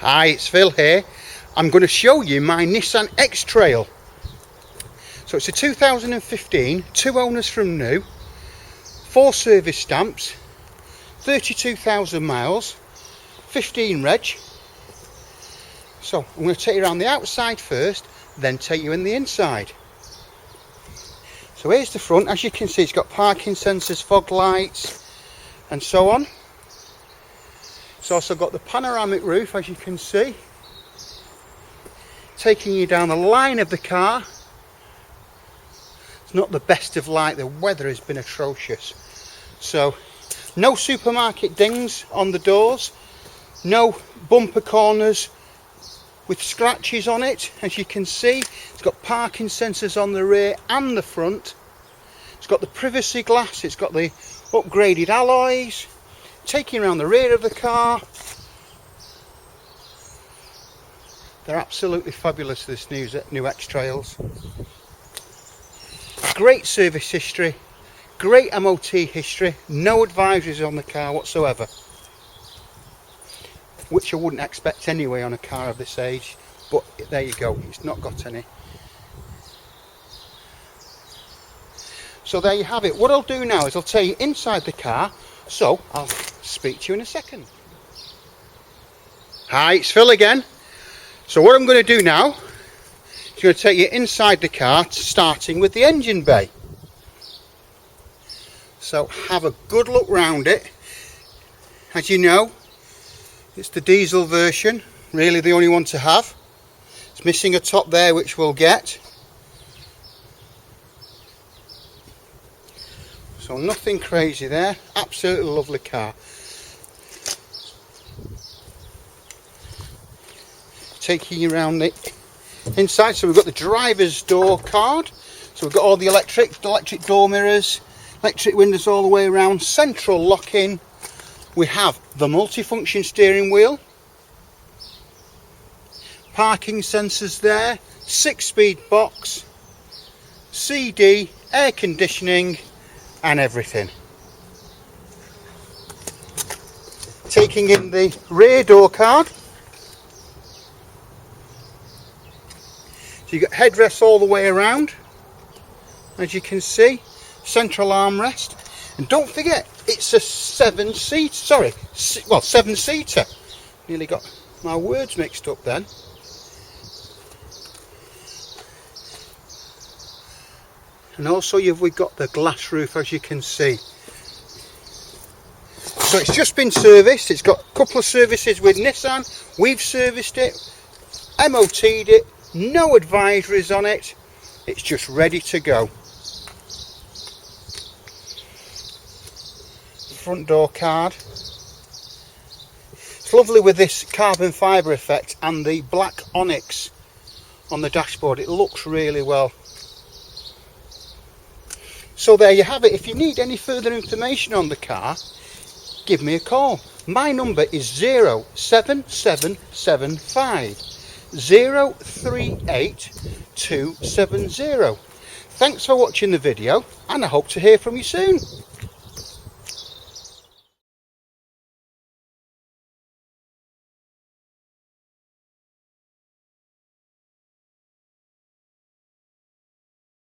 Hi, it's Phil here. I'm going to show you my Nissan X Trail. So it's a 2015, 2 owners from new, 4 service stamps, 32,000 miles, 15 reg. So I'm going to take you around the outside first, then take you in the inside. So here's the front. As you can see, it's got parking sensors, fog lights and so on. It's also got the panoramic roof, as you can see, taking you down the line of the car. It's not the best of light, the weather has been atrocious. So no supermarket dings on the doors, no bumper corners with scratches on it. As you can see, it's got parking sensors on the rear and the front. It's got the privacy glass, it's got the upgraded alloys, taking around the rear of the car. They're absolutely fabulous, this new X Trails. Great service history, great M.O.T history, no advisories on the car whatsoever, which I wouldn't expect anyway on a car of this age, but there you go, it's not got any. So there you have it. What I'll do now is I'll take you inside the car, so I'll speak to you in a second. Hi, it's Phil again. So what I'm going to do now is going to take you inside the car, starting with the engine bay. So have a good look round it. As you know, it's the diesel version, really the only one to have. It's missing a top there, which we'll get. So nothing crazy there, absolutely lovely car. Taking you around the inside, so we've got the driver's door card, so we've got all the electric door mirrors, electric windows all the way around, central locking. We have the multifunction steering wheel, parking sensors there, 6-speed box, CD, air conditioning and everything. Taking in the rear door card, so you've got headrests all the way around, as you can see, central armrest, and don't forget it's a 7-seater. Nearly got my words mixed up then. And also we've got the glass roof, as you can see. So it's just been serviced. It's got a couple of services with Nissan. We've serviced it, M.O.T'd it, no advisories on it. It's just ready to go. Front door card. It's lovely with this carbon fibre effect and the black onyx on the dashboard. It looks really well. So there you have it. If you need any further information on the car, give me a call. My number is 07775 038270. Thanks for watching the video, and I hope to hear from you soon.